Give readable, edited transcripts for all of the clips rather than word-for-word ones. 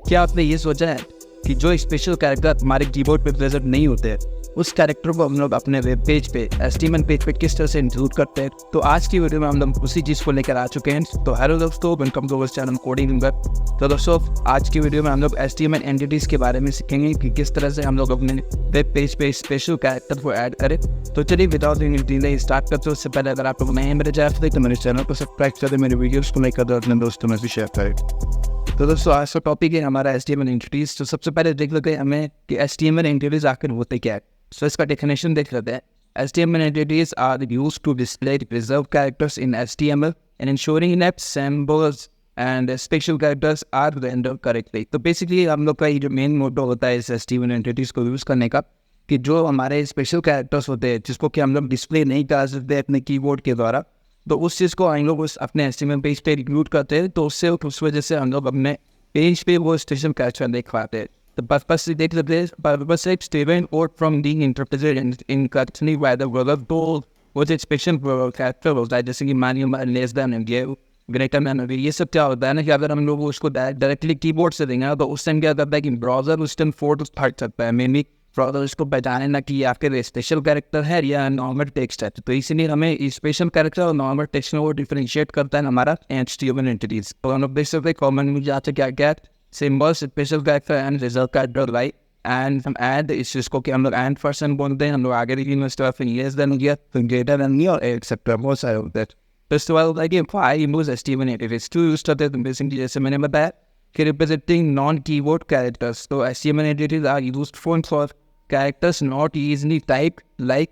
क्या आपने ये सोचा है कि जो स्पेशल कैरेक्टर हमारे कीबोर्ड पे प्रेजेंट नहीं होते हैं, उस कैरेक्टर को हम लोग अपने वेब पेज पे एचटीएमएल पेज पे किस तरह से इंक्लूड करते हैं? तो आज की वीडियो में हम लोग उसी चीज़ को लेकर आ चुके हैं। तो हेलो दोस्तों, welcome to our channel coding web. तो दोस्तों, आज की वीडियो में हम लोग एचटीएमएल एंटिटीज़ के बारे में सीखेंगे कि किस तरह से हम लोग अपने वेब पेज पे स्पेशल कैरेक्टर को ऐड करें। तो चलिए विदाउट एनी डिले स्टार्ट करते हैं। उससे पहले अगर आप लोग नए हैं मेरे चैनल तो मेरे चैनल को सब्सक्राइब करें, मेरे वीडियोज़ को लाइक कर दो, अपने दोस्तों में भी शेयर करें। तो दोस्तों, आज का टॉपिक है हमारा एचटीएमएल एंटिटीज़। तो सबसे पहले देख लेते हैं हमें कि एचटीएमएल एंटिटीज़ आखिर होते क्या है। तो इसका डेफिनेशन देख लेते हैं। HTML entities are used to display reserved characters in HTML and ensuring that symbols and special characters are rendered correctly। तो बेसिकली हम लोग का ये जो मेन मोटो होता है इस HTML entities को यूज़ करने का, कि जो हमारे स्पेशल कैरेक्टर्स होते हैं जिसको कि हम लोग डिस्प्ले नहीं कर सकते अपने कीबोर्ड के द्वारा, तो उस चीज़ को हम लोग उस अपने HTML पेज पे इंक्लूड करते हैं। तो उससे उस वजह से हम लोग अपने पेज पे वो स्पेशल कैरेक्टर देख पाते हैं। The purpose देख लेते हैं। Purpose है prevent or from being interpreted incorrectly by the verb to वो जो स्पेशल कैरेक्टर होता है, जैसे कि मानिए लेस देन ये ग्रेटर देन, ये सब क्या होता है ना कि अगर हम लोग उसको डायरेक्टली कीबोर्ड से देंगे तो उस टाइम क्या करता है कि ब्राउजर उस टाइम फोर्ट फट सकता है। मेनली ब्राउजर इसको पहचाने ना कि आपके स्पेशल कैरेक्टर है या नॉर्मल टेक्स्ट है। तो इसीलिए हमें स्पेशल कैरेक्टर और नॉर्मल टेक्स्ट में वो डिफरेंशिएट करता है हमारा HTML एंटिटीज। तो हम लोग देख सकते हैं कॉमन में जाते क्या क्या symbols, special character and result character, right. And हम ऐड इस चीज़ को कि हम लोग एंड पर्सन बोलते हैं। हम लोग आगे फिर लेस देन हो गया, फिर ग्रेटर देन और एक्सेप्टर, बहुत सारे होते हैं। तो इसके बाद होता है कि why use HTML entities to use करते हैं। बेसिकली जैसे मैंने बताया कि रिप्रेजेंटिंग नॉन कीबोर्ड कैरेक्टर्स, तो HTML entities are used for characters not easily type like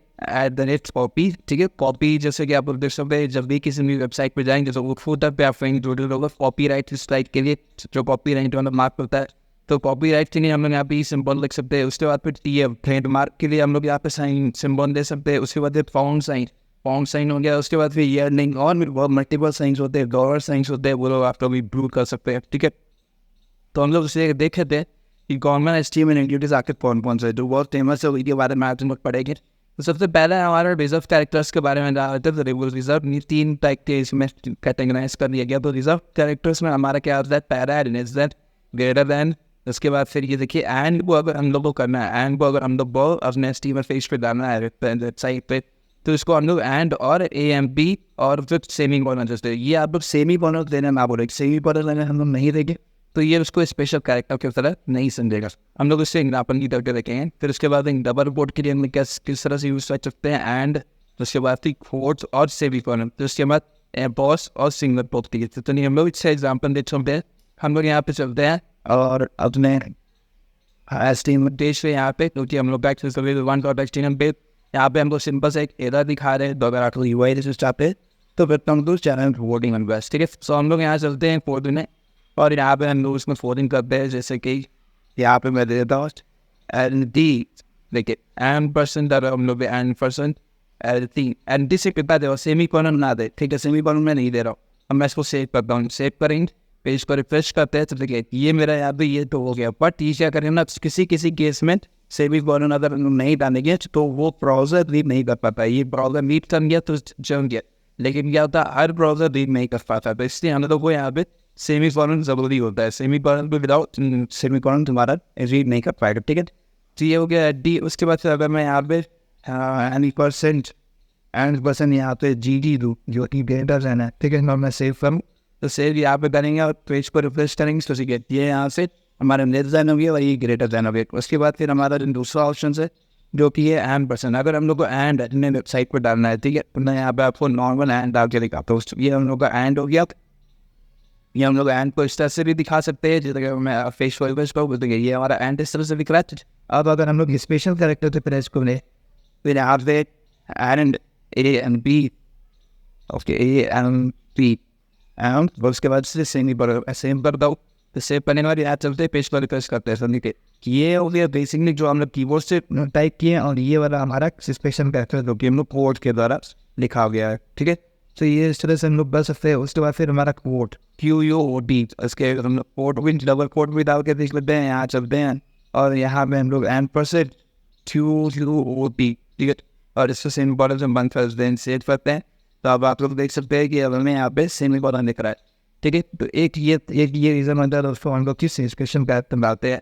@copy। ठीक है, कॉपी जैसे कि आप देख सकते हैं जब भी किसी भी वेबसाइट पे जाएंगे तो वो फुटर पे आप इंक्लूडेड होगा कॉपीराइट स्ट्राइक के लिए, जो कॉपीराइट वाला मार्क होता है। तो कॉपीराइट के लिए हम लोग यहाँ पे सिंबल लिख सकते हैं। उसके बाद फिर ट्रेडमार्क के लिए हम लोग यहाँ पे साइन सिंबल दे सकते हैं। उसके बाद फाउंड साइन हो गया। उसके बाद फिर ईयरलिंग और बहुत मल्टीपल साइंस होते हैं, डॉलर साइंस होते हैं, वो लोग आप लोग इंक्लूड कर सकते हैं। ठीक है, तो हम लोग उसे देखे थे कि गवर्नमेंट HTML एंटिटीज आखिर कौन कौन से जो बहुत फेमस है, उसके बारे में आप लोग पढ़ेंगे। तो सबसे पहले हमारा रिजर्व कैरेक्टर्स के बारे में जानते हैं। तो रिजर्व 3 टाइप के इसमें कैटेगराइज कर दिया गया। तो रिजर्व कैरेक्टर्स में हमारा क्या होता है, para, less than, greater than. उसके बाद फिर ये देखिए एंड को अगर हम लोग को करना है, एंड को अगर हम लोग अपने HTML पेज पे डालना है वेबसाइट पे, तो इसको हम लोग एंड और AMP और फिर सेमी कॉलन जैसे ये आप लोग सेमी कॉलन देना ना बोले, सेमी कॉलन लेना हम लोग नहीं देंगे तो ये उसको स्पेशल कैरेक्टर की तरह नहीं समझेगा। हम लोग इससे एग्जाम्पल की तरह देखेंगे। फिर उसके बाद डबल कोट के लिए हम किस तरह से यूज कर सकते हैं एंड, उसके बाद फिर कोट्स और सेमी कॉलन, तो उसके बाद बॉस और सिंगल कोट के लिए। तो नहीं हम लोग इससे एग्जाम्पल देख सकते हैं। हम लोग यहाँ पे चलते हैं और अपने HTML पेज पे यहाँ पे, क्योंकि हम लोग HTML पे यहाँ पे हमको सिंपल से एक एरर दिखा रहे हैं। तो अगर आप लोग UI से चाहते हैं तो फिर हम लोग चैनल कोडिंग में बस। ठीक है, सो हम लोग यहाँ चलते हैं कोड में और यहाँ पे हम लोग उसमें फोल्डिंग करते हैं। जैसे कि यहाँ पे मैं देता हूँ ND, देखिए %, हम लोग ND से कितना दे, सेमी कॉलन ना दे। ठीक है, सेमी कॉलन में नहीं दे रहा हूँ। अब मैं इसको सेव करता हूँ। सेव करेंगे, पेज को रिफ्रेश करते हैं तो देखिए ये मेरा यहाँ पे ये तो हो गया। बट ये क्या करें ना, किसी केस में सेमी कॉलन अगर नहीं डालेंगे तो वो ब्राउजर रीड नहीं कर पाता। ये ब्राउजर रीड कर गया तो जम गया, लेकिन क्या होता है हर ब्राउजर रीड नहीं कर पाता। तो इसलिए हम लोग को यहाँ पे सेमी कॉलन ज़रूरी होता है। सेमी कॉलन पे विदाउट सेमी कॉलन तुम्हारा रीड नहीं कर पाएगा। ठीक है, तो ये हो गया D। उसके बाद अगर मैं यहाँ पे %, यहाँ पे GD दूँ जो कि ग्रेटर देन है। ठीक है, मैं सेव करूँ तो सेव यहाँ पे करेंगे और पेज को रिफ्रेश करेंगे तो ठीक है ये यहाँ से हमारा लेस देन हो गया और ये ग्रेटर देन हो गया। उसके बाद फिर हमारा दूसरा ऑप्शन है जो कि ये %। अगर हम लोग को एंड अपने वेबसाइट पर डालना है, ठीक है, तो मैं यहाँ पे आपको नॉर्मल एंड डाल के दिखाता हूँ। ये हम लोग का एंड हो गया। ये हम लोग एंड को इस तरह से भी दिखा सकते हैं, जैसे कि मैं फेस वॉइस को तो ये हमारा एंड इस तरह से दिख रहा है। अब अगर हम लोग स्पेशल कैरेक्टर से प्रेस को ले फिर यहाँ पे and AMP, okay AMP and उसके बाद से सेम कर दो। तो सेव करने के बाद यहाँ चलते पेज पर रिफ्रेश करते हैं। समझ के ये हो गया बेसिकली जो हम लोग कीबोर्ड से टाइप किए, और ये वाला हमारा स्पेशल कैरेक्टर जो कि हम लोग कोड के द्वारा लिखा गया है। ठीक है, तो ये इस तरह से हम लोग कर सकते हैं। उसके बाद फिर हमारा कोड QUOD, उसके हम लोग कोड भी डबल कोड भी डाल के देख लेते हैं। यहाँ चलते हैं और यहाँ पे हम लोग $QUOD, ठीक है, और इसको सेमी कॉलन से बंद कर दें, सेव करते हैं। तो अब आप लोग देख सकते हैं कि अब हमें यहाँ पे सेमी कॉलन दिख रहा है। ठीक है। तो एक ये रीज़न होता है दोस्तों, हम लोग किस स्पेशल कैरेक्टर बनाते हैं।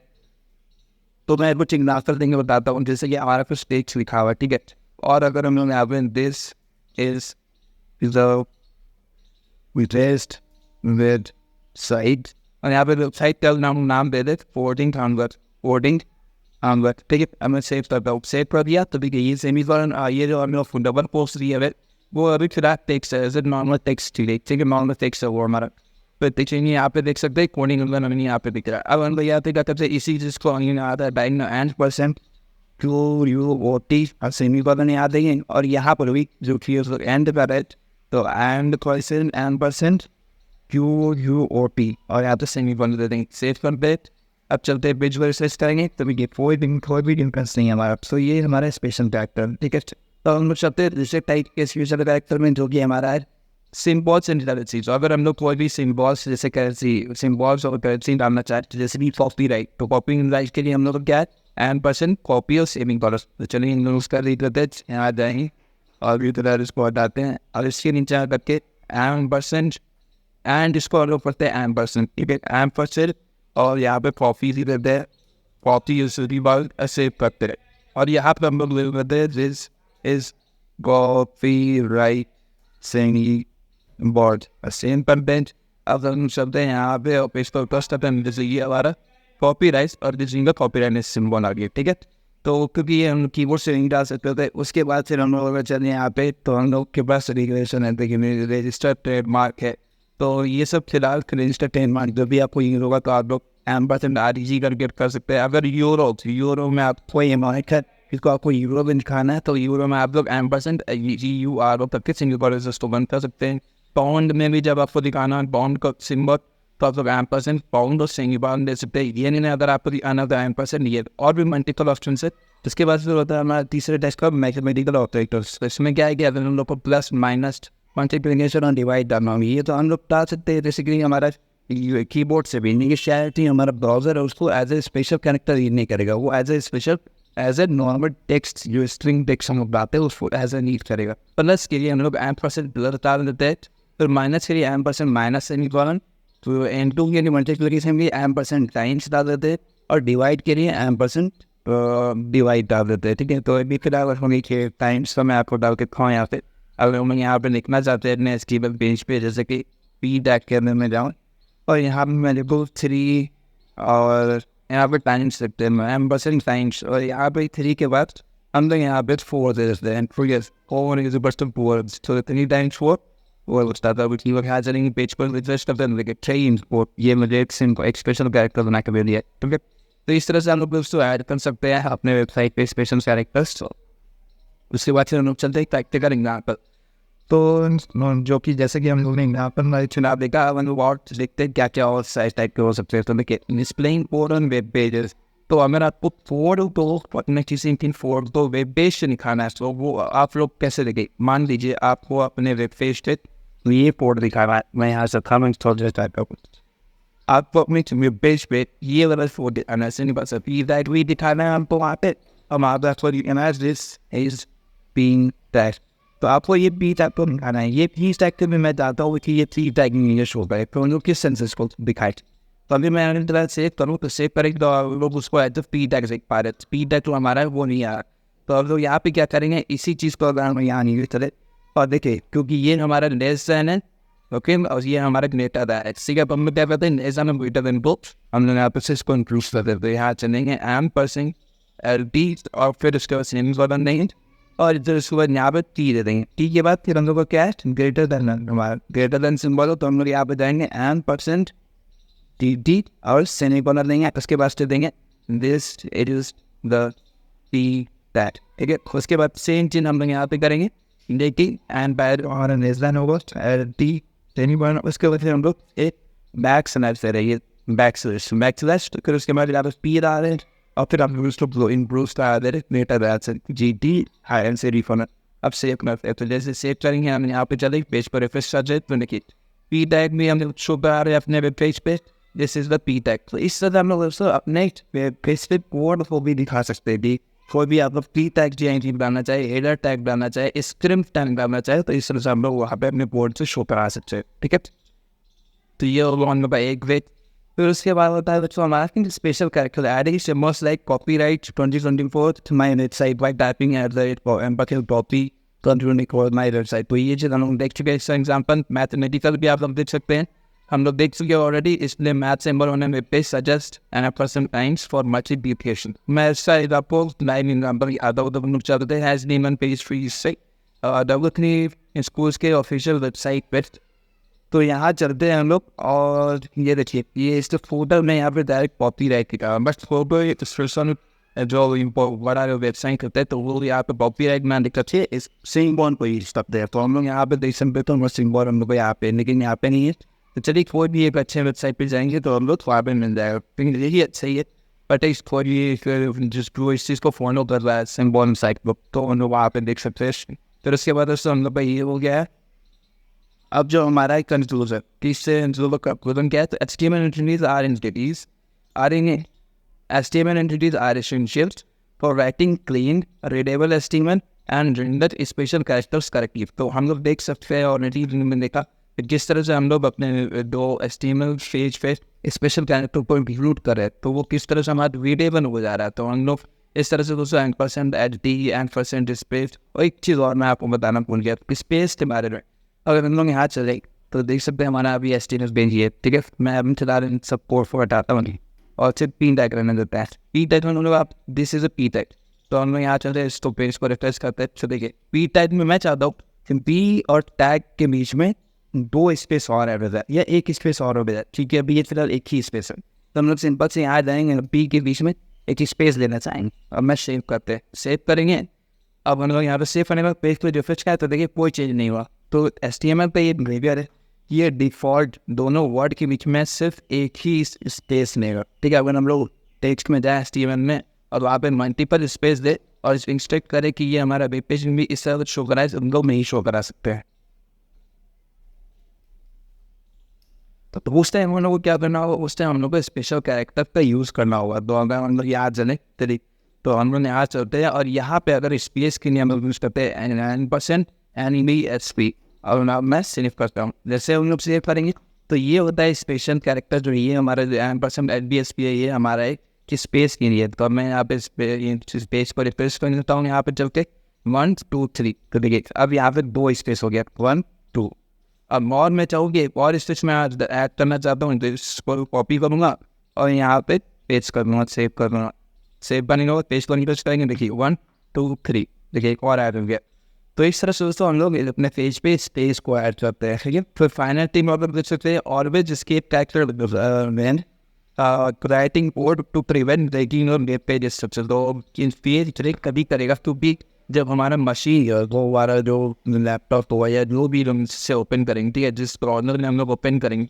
तो मैं कुछ एग्जाम्पल देंगे बताता हूँ, जैसे कि हमारा कुछ टेक्स्ट लिखा हुआ है, ठीक है। और अगर हम लोग यहाँ पे this is the replaced with site, और यहाँ पे साइट का नाम दे दे फोर्डिंग ठीक है। अब मैं सेव करता हूँ, सेव कर दिया। तो देखिए ये सेमीकोलन, ये जो हम लोग डबल पोस्ट दिया है वो अभी फिलहाल टेक्स्ट है, नॉर्मल टेक्स्ट, ठीक है, नॉर्मल टेक्स्ट है वो हमारा। तो देखिए यहाँ पे देख सकते हैं कोडिंग हमें यहाँ पे दिख रहा है। अब हम लोग यहाँ पे क्या करते हैं, इसी चीज़ को आता है डाइन ampersand Q U O T और सेमीकोलन यहाँ देंगे, और यहाँ पर भी जो कि एंड पर है तो ampersand Q U O T, और यहाँ पे सेमीकोलन दे देंगे। सेव कर दे। अब चलते हैं विजुअल सर्च करेंगे, तो ये कोई भी डिफरेंस नहीं है हमारा। तो ये हमारा स्पेशल कैरेक्टर, ठीक है। तो हम लोग चलते हैं दूसरे टाइप के स्पेशल कैरेक्टर में, जो कि हमारा है सिम्बॉल्स एंड करेंसी। तो अगर हम लोग कोई भी सिम्बॉल्स जैसे करेंसी, सिम्बॉल्स और करेंसी डालना चाहते, जैसे कि कॉपी राइट, तो कॉपी राइट के लिए हम लोग क्या है एन% कॉपी और सेविंग डॉलर। तो चलिए हम लोग उसका रीड करते हैं, यहाँ आ जाएंगे और ये तरह इसको हटाते हैं, और इसके नीचे आ करके एन% एंड इसको हम लोग करते हैं एन%, ठीक है, एन%, और यहाँ पे कॉपी ही करते हैं, कॉपी सेव करते हैं, और यहाँ पे हम लोग लिख करते हैं this is copy right सेंगी board same content. अब हम चलते हैं यहाँ पे और पेज पर प्लस करते हैं, जैसे ये हमारा कॉपी राइट और जिसका कॉपी राइट सिम्बॉल आ गया, ठीक है। तो क्योंकि ये हम कीबोर्ड से नहीं डाल सकते थे, उसके बाद फिर हम लोग अगर चले यहाँ पे तो हम लोग के पास रेगुलेशन है, देखिए रजिस्टर्ड ट्रेडमार्क है। तो ये सब फिलहाल रजिस्टर्ड ट्रेडमार्क जो भी आपको यूज होगा तो आप लोग एम% REG करके कर सकते हैं। अगर यूरो में आपको अमाउंट है, इसको आपको यूरो में दिखाना है, तो यूरो में आप लोग एम% GURO करके सिंगल कॉलेज को बंद कर सकते हैं। पाउंड में भी जब आपको दिखाना है पाउंड का सिम्बल, तो आप लोग एम% पाउंड और सिंगल दे सकते हैं। ये नहीं अगर आपको दिखाना तो एम%, ये और भी मल्टीपल ऑप्शन है। इसके बाद फिर होता है हमारा तीसरे टेस्ट का मैथमेटिकल ऑपरेटर्स। तो इसमें क्या है कि अगर हम लोग को प्लस माइनस मल्टीप्लिकेशन और डिवाइड डालना होगी, ये तो हम लोग डाल सकते हैं बेसिकली हमारा कीबोर्ड से भी। नहीं शायद ही हमारा ब्राउजर है उसको as a special character read नहीं करेगा, वो एज ए नॉर्मल टेक्स्ट जो स्ट्रिंग टेक्स्ट हम लोग डालते हैं उसको एज ए रीड करेगा। प्लस के लिए हम लोग एम% प्लस डाल देते हैं, फिर माइनस के लिए एम% माइनस सेमीकोलन, तो N2 के लिए मल्टीप्लिकेशन के लिए एम% टाइम्स डाल देते हैं, और डिवाइड के लिए एम% डिवाइड डाल देते हैं, ठीक है। तो अभी फिलहाल हम लिखिए टाइम्स का मैं आपको डाल के दिखाऊँ यहाँ पे। अगर हम यहाँ पे लिखना चाहते हैं अपने SQL पेज पे, जैसे कि पी टैग के अंदर में जाऊँ और यहाँ पे मैं लिखूँ 3 और यहाँ पे टाइम्स लिखते हैं एम% टाइम्स, और यहाँ पे 3 के बाद हम लोग यहाँ पे 4 दे देते हैं। 4 इज बस्ट 4, तो 3 टाइम्स 4 वो बताता है कि वो क्या चलेंगे पेज पर रिफ्रेश करते हैं, देखिए 3 ये मुझे एक स्पेशल कैरेक्टर बना के दे दिया, ठीक है। तो इस तरह से हम लोग उसको ऐड कर सकते हैं अपने वेबसाइट पे स्पेशल कैरेक्टर्स। उसके बाद फिर हम लोग चलते हैं प्रैक्टिकल एग्जाम्पल। तो जो कि जैसे कि हम लोग ने एग्जाम्पल चुनाव देखा, हम वर्ड देखते हैं क्या क्या और साइज टाइप के हो सकते हैं। तो देखिए displaying code on web pages, तो अगर आपको कोड तो अपने किसी कोड तो वेब पेज से दिखाना है, तो वो आप लोग कैसे देखें। मान लीजिए आपको अपने वेब पेज पे तो ये कोड दिखाना है, मैं यहाँ से कमेंट टाइप का आपको अपने वेब पेज पे ये वाला कोड दिखाना है, नहीं बस दैट वी दिखाना है आपको वहाँ पे। हम आपको दिस इज बीइंग दैट, तो आपको ये पी टैग को दिखाना है। ये पी टैग के भी मैं चाहता हूँ कि ये पी टैग नहीं शो करे, तो लोग किस सेंसेस को दिखाए। तो अभी मैं अगर तरह सेव करूँ तो सेव करेंगे तो लोग उसको एज अ पी टैग देख पा रहे। पी टैग तो हमारा है वो नहीं आ रहा, तो अब लोग यहाँ पे क्या करेंगे, इसी चीज़ को अगर हम यहाँ नहीं चले और देखिए क्योंकि ये हमारा लेस देन है, ओके, और ये हमारा ग्रेटर दैन है। इसी का हम लोग क्या करते हैं, less than greater than both, हम लोग यहाँ पे से इसको इंक्लूड कर देते हैं। यहाँ चलेंगे एम% LT और फिर उसके बाद सेमीकोलन देंगे, और इधर उसके बाद यहाँ पे टी दे देंगे। टी के बाद फिर हम लोग को क्या है ग्रेटर देन, हमारा ग्रेटर देन सिंबल हो, तो हम लोग यहाँ पे जाएंगे एम% टी और सेमीकोलन देंगे। उसके बाद से देंगे this it is the T that, ठीक है। उसके बाद सेम चीज हम लोग यहाँ पे करेंगे, देखिए एंड बैड और लेस देन होगा टी सेमीकोलन। उसके बाद फिर हम लोग एक बैक स्लैश दे रहे हैं, बैक स्लैश, तो फिर उसके बाद यहाँ पे पी डाल रहे हैं, और फिर हम उसको इम्प्रूव दे रहे डेटा दैट GT हायर से रिफंड। अब सेव करते हैं, तो जैसे सेव करेंगे हम यहाँ पे चले पेज पर रिफ्रेश कर जाए, तो देखिए पी टैग में हम लोग शो करा रहे हैं अपने वेब पेज पे, this is the P tag. तो इस तरह हम लोग अपने वेब पेज पे कोड को भी दिखा सकते हैं। कोई भी आप लोग पी टैग जी बनाना चाहे, हेडर टैग बनाना चाहे, स्क्रिप्ट टैग बनाना चाहे, तो इस तरह से हम लोग वहाँ पे अपने बोर्ड से शो करा सकते हैं, ठीक है। तो ये होगा हम लोग का एक वे। फिर उसके बाद होता है बच्चों हमारा special character adding symbols like copyright 2024 my website bye typing at the rate empathy copy 2024 my website. तो ये चीज़ हम लोग देख चुके हैं। इसका एग्जाम्पल मैथमेटिकल भी आप लोग देख सकते हैं, हम लोग देख चुके हैं ऑलरेडी। इसलिए मैथ सिंबल होने में पे suggest and percent times for multiplication. मैं इसका आपको लाइन एग्जाम्पल आता हूँ तो हम लोग चलते हैं एज नीमन पेज 3 से डब्ल्यू स्कूल्स के ऑफिशियल वेबसाइट पे। तो यहाँ चलते हैं हम लोग और ये देखिए ये इस फोटो में यहाँ पे डायरेक्ट कॉपी राइट की कारण बस फोटो डिस्क्रिप्शन जो बड़ा जो वेबसाइट होता है तो वो यहाँ पे कॉपी राइट में दिक्कत है इस सिंबल को यूज करते हैं। तो हम लोग यहाँ पे देख सकते हैं तो सिंबल हम लोग को यहाँ पे, लेकिन यहाँ पे नहीं है। तो चलिए कोई भी एक अच्छे वेबसाइट पे जाएंगे तो हम लोग वहाँ पे मिल जाएगा, लेकिन यही अच्छा ही है। बट इस जिसको इस चीज़ को फॉलो कर रहा है सिंबल साइट को तो हम लोग वहाँ पे देख सकते हैं। फिर उसके बाद उससे हम लोग का ये हो गया है। अब जो हमारा एक कंक्लूजन किससे कंक्लूजन क्या है तो HTML entities are essentials for writing clean readable HTML and render special characters correctly। तो हम लोग देख सकते हैं ऑलरेडी में देखा जिस तरह से हम लोग अपने दो HTML पेज पे स्पेशल कैरेक्टर को इंक्लूड कर रहे हैं तो वो किस तरह से हमारा रीडेबल हो जा रहा है। तो हम लोग इस तरह से दोस्तों %HD स्पेस। और एक चीज़ और मैं आपको बताना भूल गया स्पेस के बारे में। अगर हम लोग यहाँ चले तो देख सकते हैं हमारा अभी HTML पेज है, ठीक है। मैं अभी फिलहाल इन सब कोड को हटाता हूँ और सिर्फ पी टैग रहने देता है। पी टैग में मतलब आप this is a P tag. तो हम लोग यहाँ चलते हैं इसको पेज को रिफ्रेश करते हैं। तो देखिए पी टैग में मैं चाहता हूँ कि पी और टैग के बीच में 2 स्पेस और ऐड हो जाए या 1 स्पेस और हो जाए, ठीक है। अभी ये फिलहाल एक ही स्पेस है तो हम लोग सिंपल से यहाँ जाएंगे पी के बीच में एक स्पेस लेना चाहेंगे। अब मैं सेव करते हैं, सेव करेंगे। अब हम लोग यहाँ पे सेव करने के बाद पेज को रिफ्रेश किया तो देखिए कोई चेंज नहीं हुआ। तो HTML पे ये बिहेवियर है, ये डिफ़ॉल्ट दोनों वर्ड के बीच में सिर्फ एक ही स्पेस लेगा, ठीक है। अगर हम लोग टेक्स्ट में जाए HTML में और वहाँ पे मल्टीपल स्पेस दे और इस इंस्ट्रक्ट करे कि ये हमारा वेब पेज में भी इस तरह शो कराए हम लोग नहीं शो करा सकते हैं। तो उस टाइम हम लोग को क्या करना होगा, उस टाइम हम लोग को स्पेशल कैरेक्टर का यूज़ करना होगा। तो अगर हम लोग याद चले तो हम लोग यहाँ चलते हैं और यहाँ पे अगर स्पेस के लिए हम लोग यूज़ करते हैं %NBSP और now मैं सेव करता हूँ। जैसे हम लोग सेव करेंगे तो ये होता है स्पेशल कैरेक्टर जो ये हमारा जो %NBSP है ये हमारा है कि स्पेस के लिए। तो मैं यहाँ पे स्पेस को रिप्लेस कर देता हूँ यहाँ पे चल के 1 2 3। तो देखिए अब यहाँ पे 2 स्पेस हो गया 1 2। अब और मैं चाहूँगी एक और स्पेस में ऐड करना चाहता हूँ तो इसको कॉपी करूँगा और यहाँ पे पेस्ट कर दूँगा, सेव कर दूँगा। सेव करने के बाद पेज को रिफ्रेश करेंगे देखिए 1 2 3 देखिए एक और ऐड हो गया। तो इस तरह से दोस्तों हम लोग अपने पेज पे स्पेस को ऐड करते हैं, ठीक है। फिर फाइनल टीम आप लोग देख सकते हैं always escape character when writing code to prevent breaking और वेब पेज स्ट्रक्चर। तो पेज ब्रेक कभी करेगा क्योंकि जब हमारा मशीन वो हमारा जो लैपटॉप हो या जो भी हम इससे ओपन करेंगे, ठीक है, जिस ब्राउज़र में हम लोग ओपन करेंगे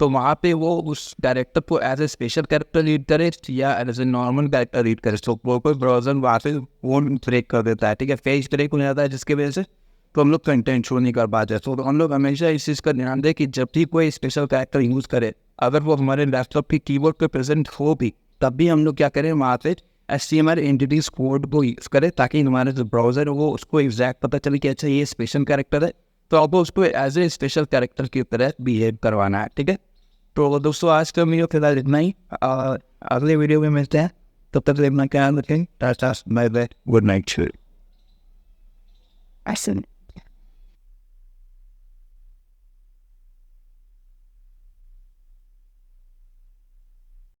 तो वहाँ पे वो उस कैरेक्टर को as a special character read करे या as a normal character read करे। तो कोई ब्राउज़र वहाँ पे वो ब्रेक कर देता है, ठीक है, पेज ब्रेक हो जाता है जिसकी वजह से तो हम लोग कंटेंट शो नहीं कर पाते। तो हम लोग हमेशा इस चीज़ का ध्यान दें कि जब भी कोई स्पेशल कैरेक्टर यूज़ करे अगर वो हमारे लैपटॉप की कीबोर्ड पे प्रेजेंट हो भी तब भी हम लोग क्या करें वहाँ पे HTML एंटिटीज कोड को यूज़ करें ताकि हमारे जो ब्राउज़र है वो उसको एग्जैक्ट पता चले कि अच्छा ये स्पेशल कैरेक्टर है तो आपको उसको एज ए स्पेशल कैरेक्टर की तरह बिहेव करवाना है, ठीक है। तो दोस्तों आज का वीडियो फिलहाल इतना ही, अगले वीडियो में मिलते हैं। तब तक अपना ख्याल रखें। Tata bye bye, good night.